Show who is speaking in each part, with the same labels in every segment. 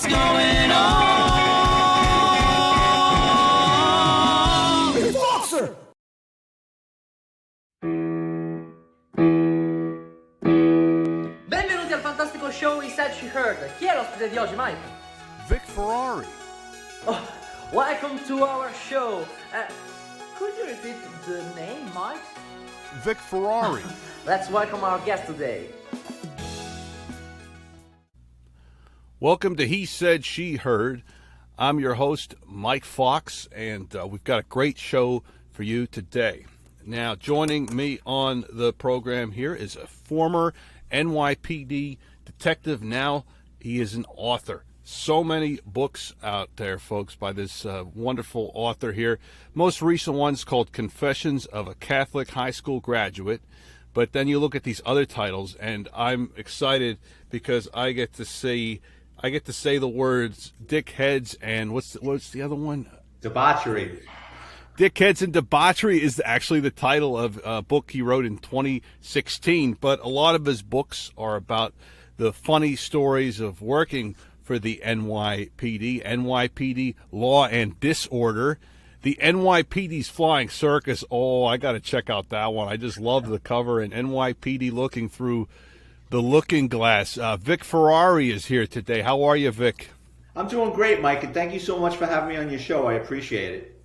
Speaker 1: what's going on.
Speaker 2: Boxer!
Speaker 3: Benvenuti al fantastico show He Said She Heard. Chi è l'ospite di oggi, Mike?
Speaker 4: Vic Ferrari.
Speaker 3: Oh, welcome to our show. Could you repeat the name, Mike?
Speaker 4: Vic Ferrari.
Speaker 3: Let's welcome our guest today.
Speaker 4: Welcome to He Said, She Heard. I'm your host, Mike Fox, and we've got a great show for you today. Now, joining me on the program here is a former NYPD detective. Now he is an author. So many books out there, folks, by this wonderful author here. Most recent one's called Confessions of a Catholic High School Graduate. But then you look at these other titles, and I'm excited because I get to say the words dickheads and what's the other one?
Speaker 5: Debauchery.
Speaker 4: Dickheads and Debauchery is actually the title of a book he wrote in 2016. But a lot of his books are about the funny stories of working for the NYPD Law and Disorder. The NYPD's Flying Circus. Oh, I got to check out that one. I just love the cover, and NYPD looking through the looking glass. Vic Ferrari is here today. How are you, Vic?
Speaker 5: I'm doing great, Mike, and thank you so much for having me on your show. I appreciate it.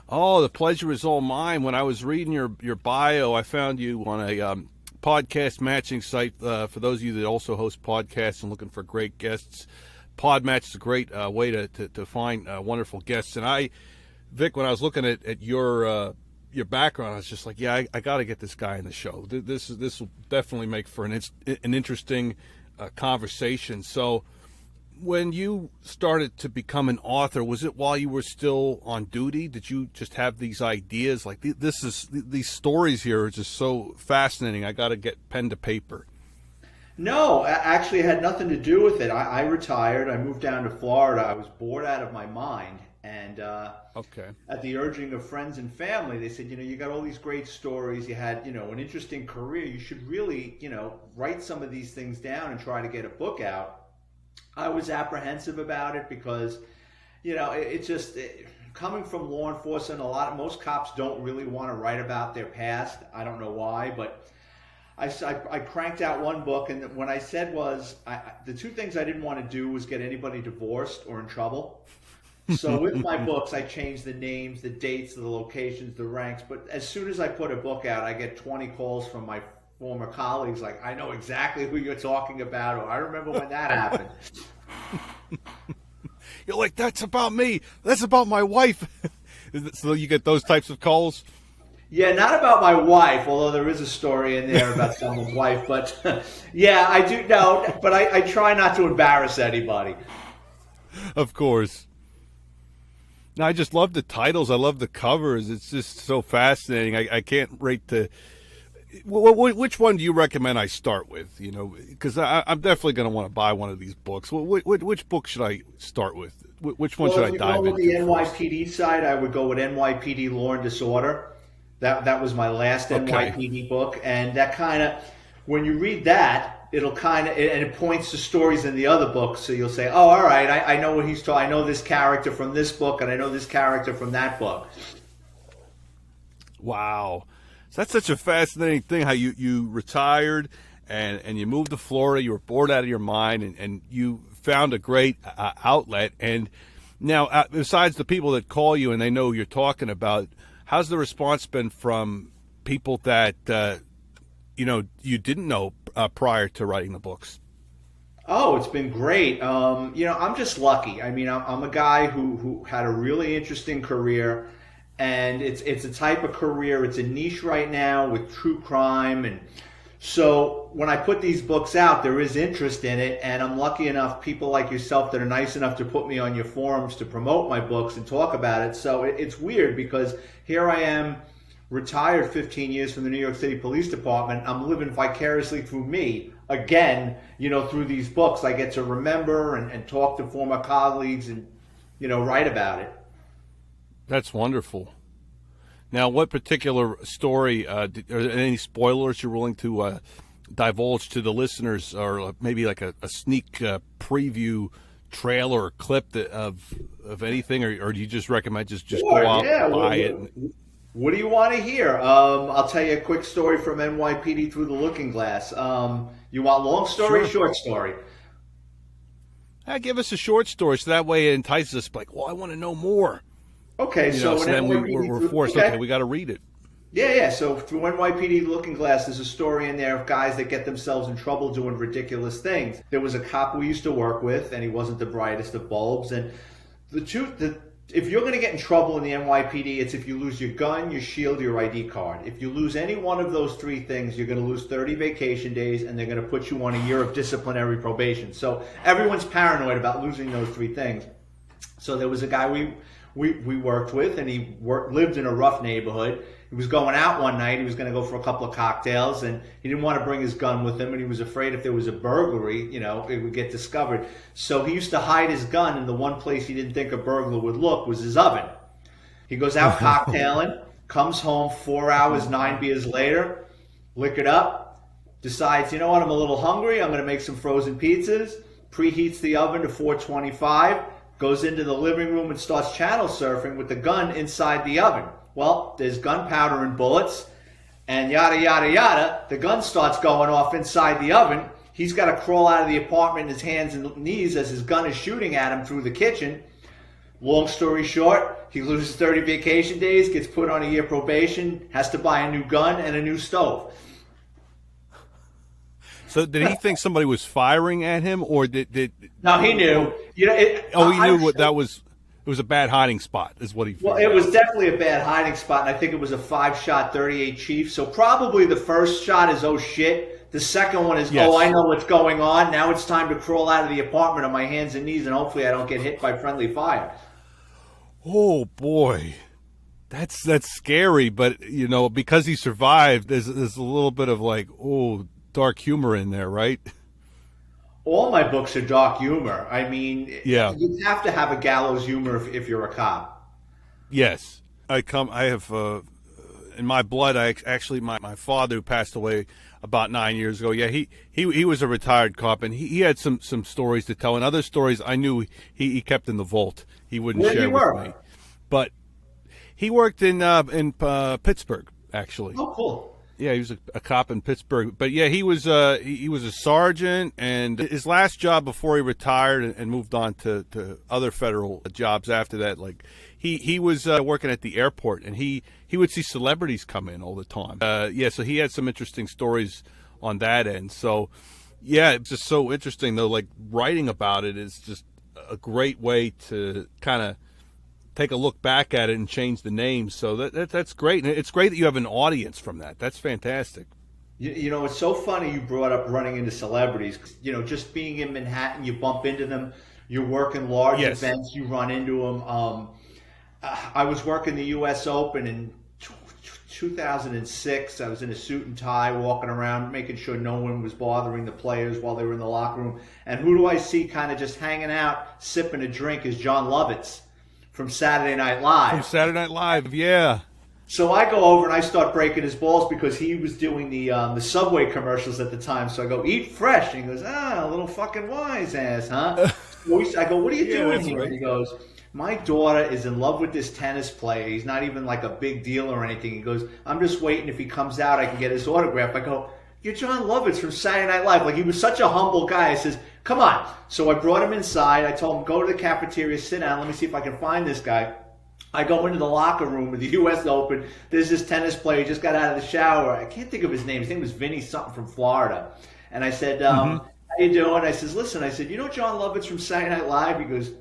Speaker 4: Oh, the pleasure is all mine. When I was reading your bio, I found you on a podcast matching site. For those of you that also host podcasts and looking for great guests, Podmatch is a great way to find wonderful guests. And Vic, when I was looking at your background, I was just like, yeah, I got to get this guy in the show. This will definitely make for an interesting conversation. So, when you started to become an author, was it while you were still on duty? Did you just have these ideas? Like these stories here are just so fascinating. I got to get pen to paper.
Speaker 5: No, actually, it had nothing to do with it. I retired. I moved down to Florida. I was bored out of my mind. And at the urging of friends and family, they said, you got all these great stories. You had, an interesting career. You should really, write some of these things down and try to get a book out. I was apprehensive about it because, coming from law enforcement, most cops don't really want to write about their past. I don't know why, but I cranked out one book, and what I said was the two things I didn't want to do was get anybody divorced or in trouble. So with my books, I changed the names, the dates, the locations, the ranks. But as soon as I put a book out, I get 20 calls from my former colleagues like, I know exactly who you're talking about, or I remember when that happened.
Speaker 4: You're like, that's about me. That's about my wife. So you get those types of calls?
Speaker 5: Yeah, not about my wife, although there is a story in there about someone's wife. But yeah, I do know, but I try not to embarrass anybody.
Speaker 4: Of course. No, I just love the titles. I love the covers. It's just so fascinating. I can't wait to. Which one do you recommend I start with? Because I'm definitely going to want to buy one of these books. Which book should I start with? Which one should I dive into?
Speaker 5: Well, if you go with the NYPD side, I would go with NYPD Law and Disorder. That was my last NYPD book, and that kind of, when you read that, it'll kind of, and it points to stories in the other books, so you'll say, oh, all right, I know what he's talking. I know this character from this book, and I know this character from that book.
Speaker 4: Wow. So that's such a fascinating thing, how you retired and you moved to Florida. You were bored out of your mind, and you found a great outlet. And now, besides the people that call you and they know who you're talking about, how's the response been from people that you didn't know prior to writing the books?
Speaker 5: Oh, it's been great. I'm just lucky. I mean, I'm a guy who had a really interesting career, and it's a type of career. It's a niche right now with true crime, and so when I put these books out, there is interest in it, and I'm lucky enough, people like yourself that are nice enough to put me on your forums to promote my books and talk about it. So it's weird because here I am, retired 15 years from the New York City Police Department. I'm living vicariously through me again, through these books. I get to remember and talk to former colleagues and, write about it.
Speaker 4: That's wonderful. Now, what particular story, are there any spoilers you're willing to divulge to the listeners, or maybe like a sneak preview trailer or clip of anything, or do you just recommend just
Speaker 5: Sure,
Speaker 4: go out
Speaker 5: yeah.
Speaker 4: and buy it?
Speaker 5: What do you want to hear? I'll tell you a quick story from NYPD Through the Looking Glass. You want long story,
Speaker 4: Sure.
Speaker 5: short story?
Speaker 4: Give us a short story, so that way it entices us. Like, well, I want to know more.
Speaker 5: Okay,
Speaker 4: So
Speaker 5: in
Speaker 4: then
Speaker 5: NYPD
Speaker 4: we're forced. Okay, we got to read it.
Speaker 5: Yeah. So through NYPD Looking Glass, there's a story in there of guys that get themselves in trouble doing ridiculous things. There was a cop we used to work with, and he wasn't the brightest of bulbs. And if you're going to get in trouble in the NYPD, it's if you lose your gun, your shield, your ID card. If you lose any one of those three things, you're going to lose 30 vacation days, and they're going to put you on a year of disciplinary probation. So everyone's paranoid about losing those three things. So there was a guy we worked with, and he lived in a rough neighborhood. He was going out one night. He was going to go for a couple of cocktails, and he didn't want to bring his gun with him, and he was afraid if there was a burglary, it would get discovered. So he used to hide his gun, and the one place he didn't think a burglar would look was his oven. He goes out cocktailing, comes home 4 hours, 9 beers later, liquored up, decides, you know what, I'm a little hungry. I'm going to make some frozen pizzas, preheats the oven to 425, goes into the living room and starts channel surfing with the gun inside the oven. Well, there's gunpowder and bullets, and yada, yada, yada. The gun starts going off inside the oven. He's got to crawl out of the apartment in his hands and knees as his gun is shooting at him through the kitchen. Long story short, he loses 30 vacation days, gets put on a year probation, has to buy a new gun and a new stove.
Speaker 4: So did he think somebody was firing at him, or did?
Speaker 5: No, he knew.
Speaker 4: He knew what that was. It was a bad hiding spot, is what he figured.
Speaker 5: Well, it was definitely a bad hiding spot, and I think it was a 5-shot 38 Chief. So probably the first shot is, oh shit. The second one is,
Speaker 4: yes.
Speaker 5: Oh, I know what's going on. Now it's time to crawl out of the apartment on my hands and knees, and hopefully I don't get hit by friendly fire.
Speaker 4: Oh boy, that's scary. But because he survived, there's a little bit of dark humor in there, right?
Speaker 5: All my books are dark humor. I mean,
Speaker 4: yeah.
Speaker 5: You have to have a gallows humor if you're a cop.
Speaker 4: Yes, I have in my blood. My father, who passed away about 9 years ago. Yeah, he was a retired cop, and he had some stories to tell, and other stories I knew he kept in the vault. He wouldn't share with me. But he worked in Pittsburgh, actually.
Speaker 5: Oh, cool.
Speaker 4: Yeah, he was a cop in Pittsburgh. But yeah, he was a sergeant, and his last job before he retired and moved on to other federal jobs after that, he was working at the airport, and he would see celebrities come in all the time. So he had some interesting stories on that end. So yeah, it's just so interesting though. Writing about it is just a great way to kind of take a look back at it and change the name. So that's great. And it's great that you have an audience from that. That's fantastic.
Speaker 5: It's so funny you brought up running into celebrities. Just being in Manhattan, you bump into them. You're working large events, you run into them. I was working the U.S. Open in 2006. I was in a suit and tie walking around, making sure no one was bothering the players while they were in the locker room. And who do I see kind of just hanging out, sipping a drink is John Lovitz from Saturday Night Live.
Speaker 4: From Saturday Night Live, yeah.
Speaker 5: So I go over and I start breaking his balls because he was doing the Subway commercials at the time. So I go, eat fresh. And he goes, a little fucking wise ass, huh? I go, what are you doing here? Right. And he goes, my daughter is in love with this tennis player. He's not even a big deal or anything. He goes, I'm just waiting. If he comes out, I can get his autograph. I go, you're John Lovitz from Saturday Night Live. He was such a humble guy. I says, come on. So I brought him inside. I told him, go to the cafeteria, sit down. Let me see if I can find this guy. I go into the locker room with the U.S. Open. There's this tennis player. He just got out of the shower. I can't think of his name. His name was Vinny something from Florida. And I said, how you doing? I says, listen. I said, you know John Lovitz from Saturday Night Live? He goes,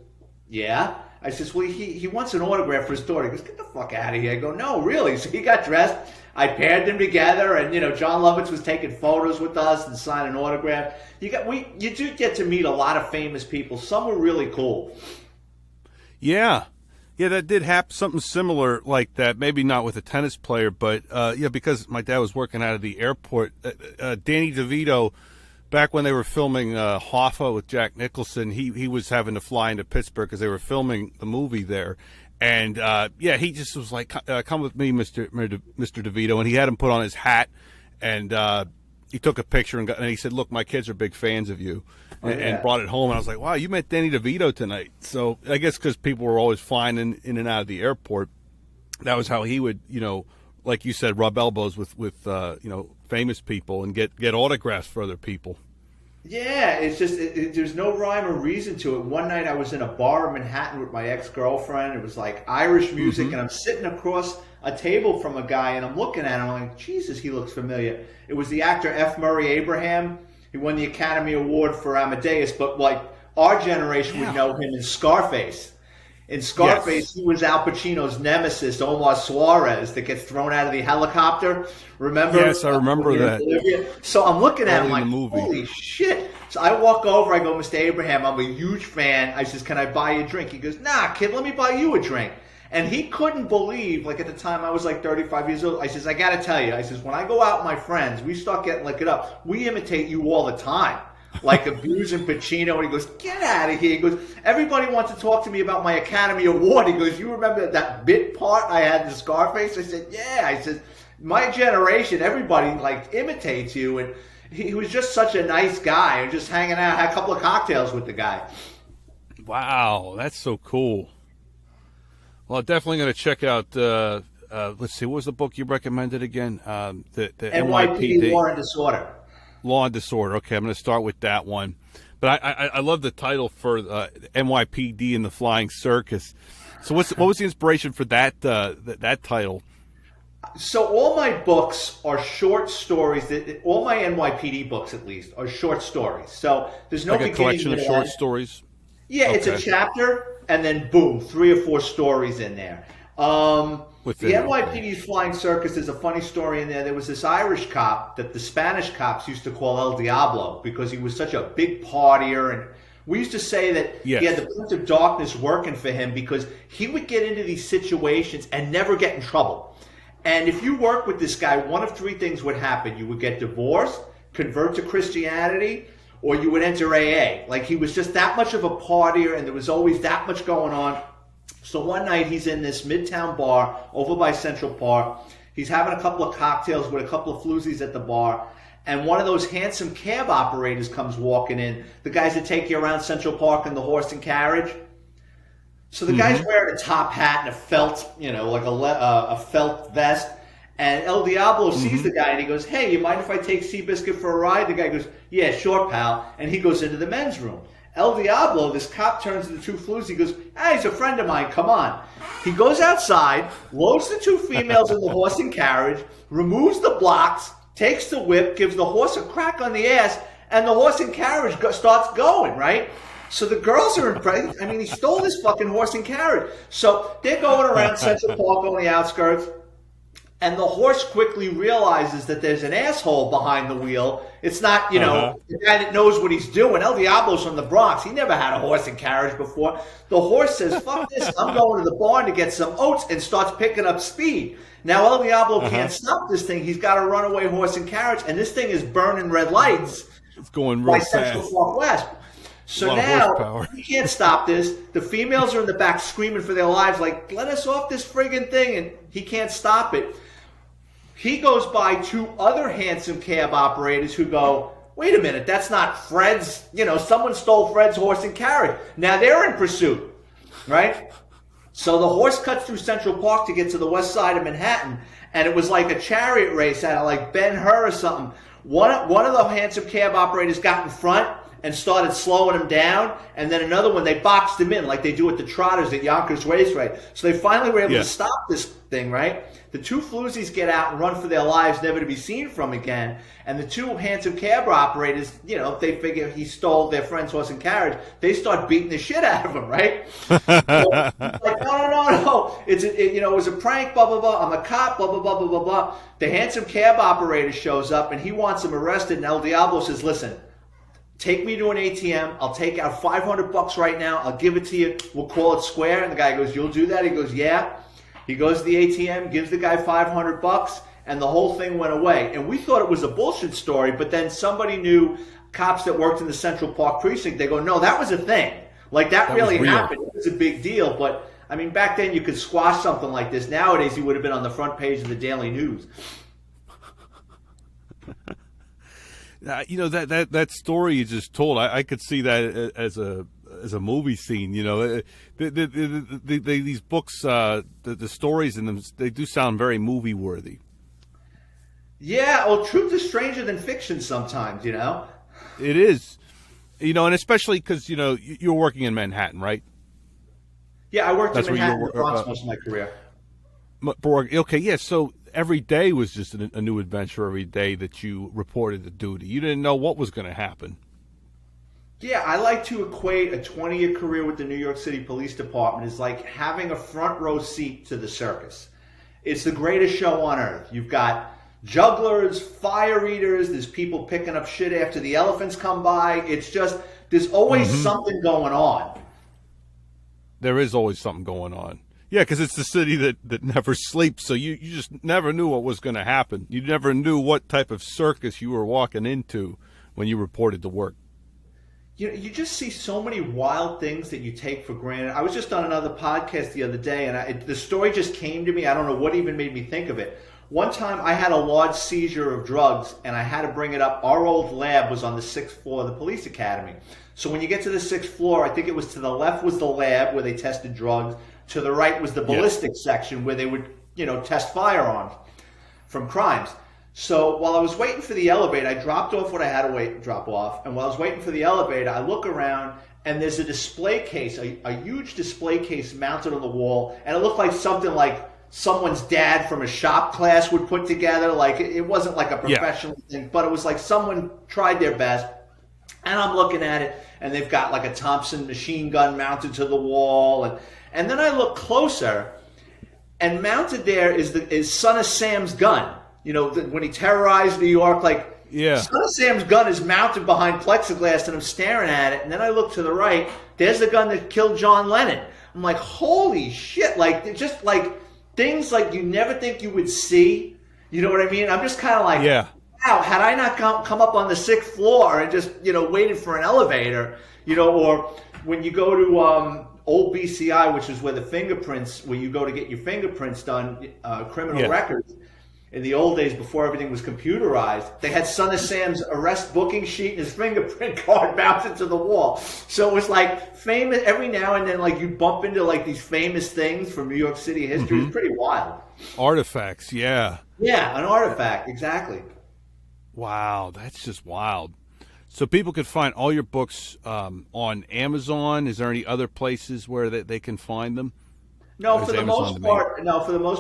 Speaker 5: yeah. I says, well, he wants an autograph for his daughter. He goes, get the fuck out of here. I go, no, really? So he got dressed. I paired them together, and John Lovitz was taking photos with us and signing autograph. You do get to meet a lot of famous people. Some were really cool.
Speaker 4: Yeah, that did happen. Something similar like that. Maybe not with a tennis player, but because my dad was working out of the airport. Danny DeVito, back when they were filming Hoffa with Jack Nicholson, he was having to fly into Pittsburgh because they were filming the movie there. And, he just was like, come with me, Mr. DeVito. And he had him put on his hat. And he took a picture and he said, "Look, my kids are big fans of you," and brought it home. And I was like, "Wow, you met Danny DeVito tonight." So I guess because people were always flying in and out of the airport, that was how he would, like you said, rub elbows with famous people and get autographs for other people.
Speaker 5: Yeah, it's just there's no rhyme or reason to it. One night I was in a bar in Manhattan with my ex-girlfriend. It was like Irish music, and I'm sitting across a table from a guy, and I'm looking at him. I'm like, Jesus, he looks familiar. It was the actor F. Murray Abraham. He won the Academy Award for Amadeus, but like our generation would know him in Scarface. In Scarface, he was Al Pacino's nemesis, Omar Suarez, that gets thrown out of the helicopter. Remember?
Speaker 4: Yes, I remember that.
Speaker 5: So I'm looking at him like,
Speaker 4: movie.
Speaker 5: Holy shit. So I walk over, I go, Mr. Abraham, I'm a huge fan. I says, can I buy you a drink? He goes, nah, kid, let me buy you a drink. And he couldn't believe, like at the time I was like 35 years old. I says, I got to tell you, I says, when I go out with my friends, we start getting licked up. We imitate you all the time. Like abusing Pacino, and he goes, get out of here. He goes, everybody wants to talk to me about my Academy Award. He goes, you remember that bit part I had in Scarface? I said, yeah. I said, my generation, everybody like imitates you. And he was just such a nice guy. And just hanging out, had a couple of cocktails with the guy.
Speaker 4: Wow, that's so cool. Well, I'm definitely going to check out, let's see, what was the book you recommended again? The
Speaker 5: NYPD War and Disorder.
Speaker 4: Law and Disorder. Okay, I'm going to start with that one. But I love the title for NYPD and the Flying Circus. So what was the inspiration for that title?
Speaker 5: So all my books are short stories. All my NYPD books, at least, are short stories. So there's no
Speaker 4: like a collection of short stories?
Speaker 5: Yeah, okay. It's a chapter, and then boom, 3 or 4 stories in there. The NYPD's Flying Circus is a funny story in there. There was this Irish cop that the Spanish cops used to call El Diablo because he was such a big partier. And we used to say that he had the Prince of Darkness working for him because he would get into these situations and never get in trouble. And if you work with this guy, one of 3 things would happen. You would get divorced, convert to Christianity, or you would enter AA. Like he was just that much of a partier and there was always that much going on. So one night he's in this Midtown bar over by Central Park. He's having a couple of cocktails with a couple of floozies at the bar. And one of those handsome cab operators comes walking in. The guys that take you around Central Park in the horse and carriage. So the guy's wearing a top hat and a felt, like a felt vest. And El Diablo sees the guy and he goes, hey, you mind if I take Seabiscuit for a ride? The guy goes, yeah, sure, pal. And he goes into the men's room. El Diablo, this cop turns to the 2 flus. He goes, hey, he's a friend of mine. Come on. He goes outside, loads the 2 females in the horse and carriage, removes the blocks, takes the whip, gives the horse a crack on the ass, and the horse and carriage starts going, right? So the girls are impressed. I mean, he stole this fucking horse and carriage. So they're going around Central Park on the outskirts. And the horse quickly realizes that there's an asshole behind the wheel. It's not, the guy that knows what he's doing. El Diablo's from the Bronx. He never had a horse and carriage before. The horse says, fuck this, I'm going to the barn to get some oats, and starts picking up speed. Now El Diablo can't stop this thing. He's got a runaway horse and carriage, and this thing is burning red lights.
Speaker 4: It's going real fast.
Speaker 5: Central Park West. So now, he can't stop this. The females are in the back screaming for their lives, like, let us off this friggin' thing, and he can't stop it. He goes by 2 other handsome cab operators who go, wait a minute, that's not Fred's, someone stole Fred's horse and carriage. Now they're in pursuit, right? So the horse cuts through Central Park to get to the west side of Manhattan, and it was like a chariot race out of like Ben-Hur or something. One of the handsome cab operators got in front and started slowing him down, and then another one, they boxed him in like they do at the Trotters at Yonkers Raceway. So they finally were able to stop this thing, right? The 2 floozies get out and run for their lives, never to be seen from again. And the 2 handsome cab operators, they figure he stole their friend's horse and carriage. They start beating the shit out of him, right? So, like, no. It was a prank, blah, blah, blah. I'm a cop, blah, blah, blah, blah, blah, blah. The handsome cab operator shows up and he wants him arrested. And El Diablo says, listen, take me to an ATM. I'll take out $500 right now. I'll give it to you. We'll call it square. And the guy goes, you'll do that? He goes, yeah. He goes to the ATM, gives the guy $500, and the whole thing went away. And we thought it was a bullshit story, but then somebody knew, cops that worked in the Central Park precinct, they go, no, that was a thing. Like, that really happened. It was a big deal. But, I mean, back then you could squash something like this. Nowadays he would have been on the front page of the Daily News.
Speaker 4: That story you just told, I could see that as a movie scene. These books, the stories in them, they do sound very movie worthy.
Speaker 5: Yeah, well, truth is stranger than fiction sometimes.
Speaker 4: It is, and especially because you're working in Manhattan, right?
Speaker 5: Yeah, I worked
Speaker 4: That's
Speaker 5: in Manhattan
Speaker 4: where
Speaker 5: and Bronx most of my career.
Speaker 4: Okay, yeah. So every day was just a new adventure. Every day that you reported to duty, you didn't know what was going to happen.
Speaker 5: Yeah, I like to equate a 20-year career with the New York City Police Department is like having a front row seat to the circus. It's the greatest show on earth. You've got jugglers, fire eaters, there's people picking up shit after the elephants come by. It's just, there's always something going on.
Speaker 4: There is always something going on. Yeah, because it's the city that never sleeps, so you just never knew what was going to happen. You never knew what type of circus you were walking into when you reported to work.
Speaker 5: You just see so many wild things that you take for granted. I was just on another podcast the other day, and the story just came to me. I don't know what even made me think of it. One time I had a large seizure of drugs, and I had to bring it up. Our old lab was on the 6th floor of the police academy. So when you get to the 6th floor, I think it was to the left was the lab where they tested drugs. To the right was the ballistics section where they would, test firearms from crimes. So while I was waiting for the elevator, I dropped off what I had to drop off. And while I was waiting for the elevator, I look around and there's a display case, a huge display case mounted on the wall. And it looked like something like someone's dad from a shop class would put together. Like it wasn't like a professional thing, but it was like someone tried their best. And I'm looking at it and they've got like a Thompson machine gun mounted to the wall. And then I look closer and mounted there is Son of Sam's gun. When he terrorized New York, Son of Sam's gun is mounted behind plexiglass, and I'm staring at it. And then I look to the right. There's the gun that killed John Lennon. I'm like, holy shit! Just things like you never think you would see. You know what I mean? I'm just kind of like, wow. Had I not come up on the 6th floor and just waited for an elevator, or when you go to old BCI, which is where you go to get your fingerprints done, criminal records. In the old days, before everything was computerized, they had Son of Sam's arrest booking sheet and his fingerprint card mounted to the wall. So it was famous. Every now and then, you bump into these famous things from New York City history. It's pretty wild.
Speaker 4: Artifacts, yeah.
Speaker 5: Yeah, an artifact, exactly.
Speaker 4: Wow, that's just wild. So people could find all your books on Amazon. Is there any other places where they can find them?
Speaker 5: No, for the most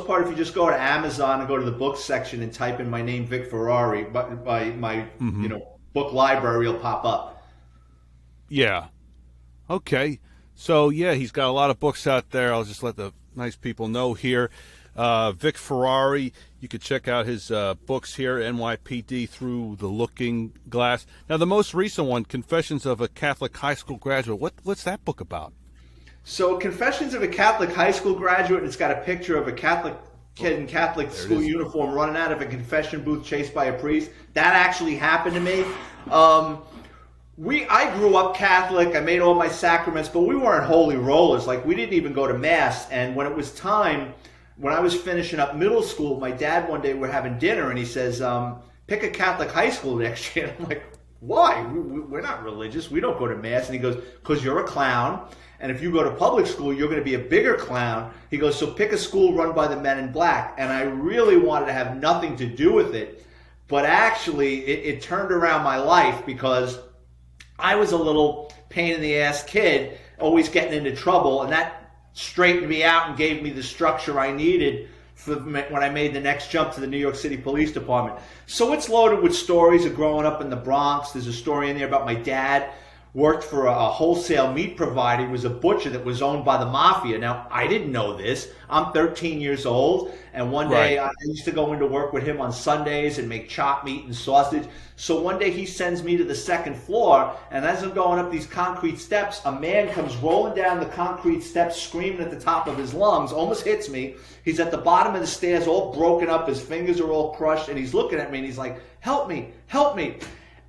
Speaker 5: part, if you just go to Amazon and go to the books section and type in my name, Vic Ferrari, by my book library will pop up.
Speaker 4: Yeah. Okay. So he's got a lot of books out there. I'll just let the nice people know here. Vic Ferrari, you could check out his books here, NYPD Through the Looking Glass. Now, the most recent one, Confessions of a Catholic High School Graduate. What's that book about?
Speaker 5: So Confessions of a Catholic High School Graduate, it's got a picture of a Catholic kid in Catholic school uniform running out of a confession booth chased by a priest. That actually happened to me. I grew up Catholic. I made all my sacraments, but we weren't holy rollers. We didn't even go to Mass. And when it was time, when I was finishing up middle school, my dad one day, we're having dinner, and he says, pick a Catholic high school next year. And I'm like, why? We're not religious. We don't go to Mass. And he goes, because you're a clown. And if you go to public school, you're going to be a bigger clown. He goes, so pick a school run by the men in black. And I really wanted to have nothing to do with it. But actually, it turned around my life because I was a little pain-in-the-ass kid, always getting into trouble. And that straightened me out and gave me the structure I needed for when I made the next jump to the New York City Police Department. So it's loaded with stories of growing up in the Bronx. There's a story in there about my dad worked for a wholesale meat provider. He was a butcher that was owned by the mafia. Now, I didn't know this. I'm 13 years old, and one day I used to go into work with him on Sundays and make chopped meat and sausage. So one day he sends me to the 2nd floor, and as I'm going up these concrete steps, a man comes rolling down the concrete steps screaming at the top of his lungs, almost hits me. He's at the bottom of the stairs all broken up. His fingers are all crushed, and he's looking at me, and he's like, help me, help me.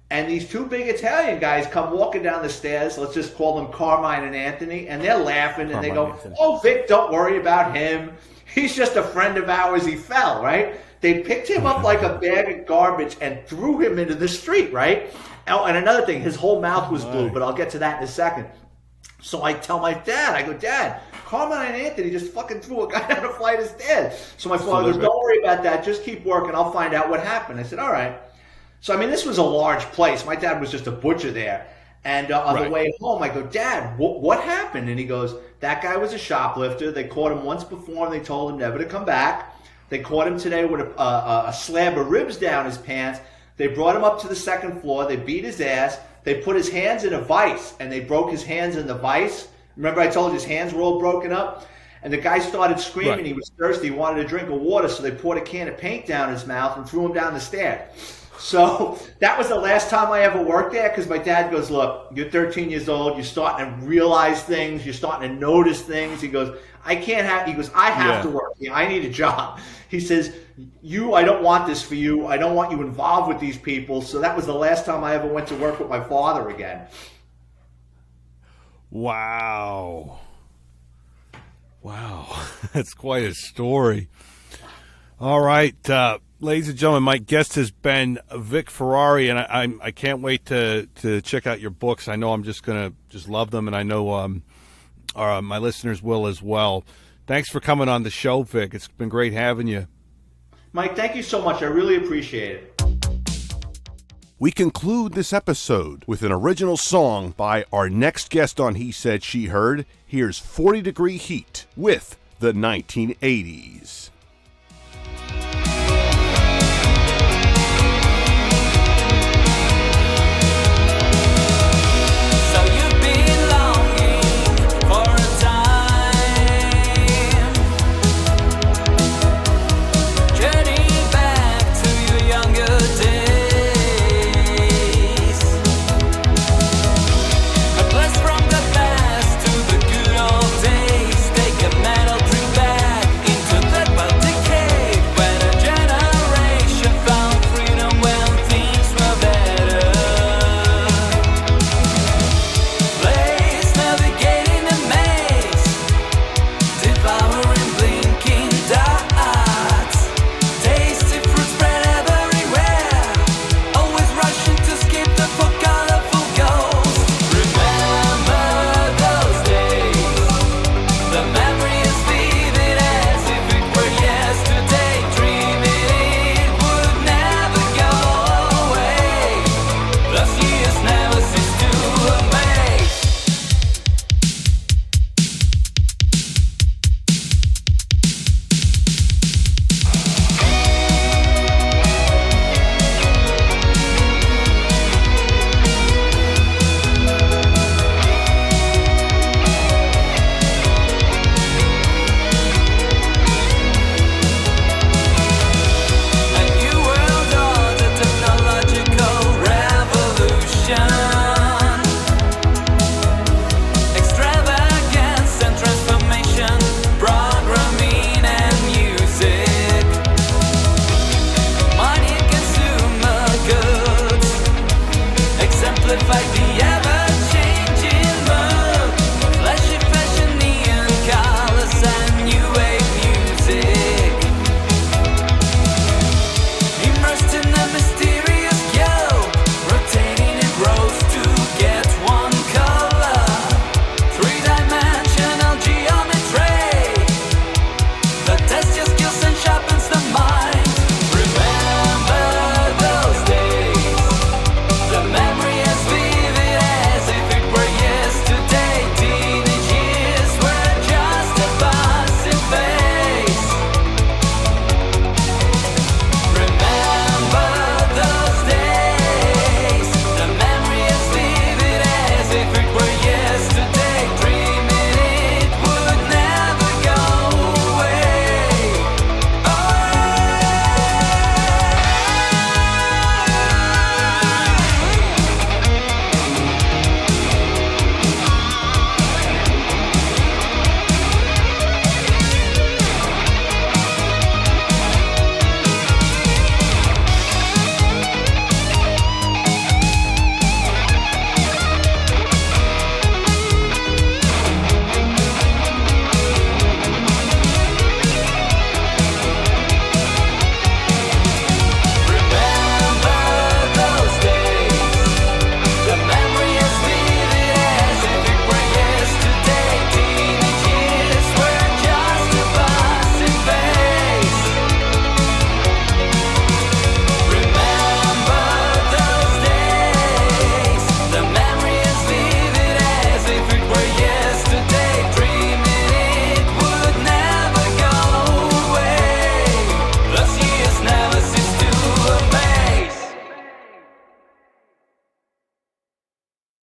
Speaker 5: And these two big Italian guys come walking down the stairs. Let's just call them Carmine and Anthony. And they're laughing and they go, oh, Vic, don't worry about him. He's just a friend of ours. He fell, right? They picked him up like a bag of garbage and threw him into the street, right? Oh, and another thing, his whole mouth was blue, but I'll get to that in a second. So I tell my dad, I go, Dad, Carmine and Anthony just fucking threw a guy down a flight of stairs. So my father goes, don't worry about that. Just keep working. I'll find out what happened. I said, all right. So, I mean, this was a large place. My dad was just a butcher there. And on the way home, I go, Dad, what happened? And he goes, that guy was a shoplifter. They caught him once before, and they told him never to come back. They caught him today with a slab of ribs down his pants. They brought him up to the second floor. They beat his ass. They put his hands in a vice, and they broke his hands in the vice. Remember I told you his hands were all broken up? And the guy started screaming. Right. He was thirsty. He wanted a drink of water, so they poured a can of paint down his mouth and threw him down the stairs. So that was the last time I ever worked there, because my dad goes, look, you're 13 years old. You're starting to realize things. You're starting to notice things. He goes, I have to work here. I need a job. He says, I don't want this for you. I don't want you involved with these people. So that was the last time I ever went to work with my father again.
Speaker 4: Wow. That's quite a story. All right. Ladies and gentlemen, my guest has been Vic Ferrari, and I can't wait to check out your books. I know I'm just going to love them, and I know my listeners will as well. Thanks for coming on the show, Vic. It's been great having you.
Speaker 5: Mike, thank you so much. I really appreciate it.
Speaker 1: We conclude this episode with an original song by our next guest on He Said, She Heard. Here's 40 Degree Heat with the 1980s.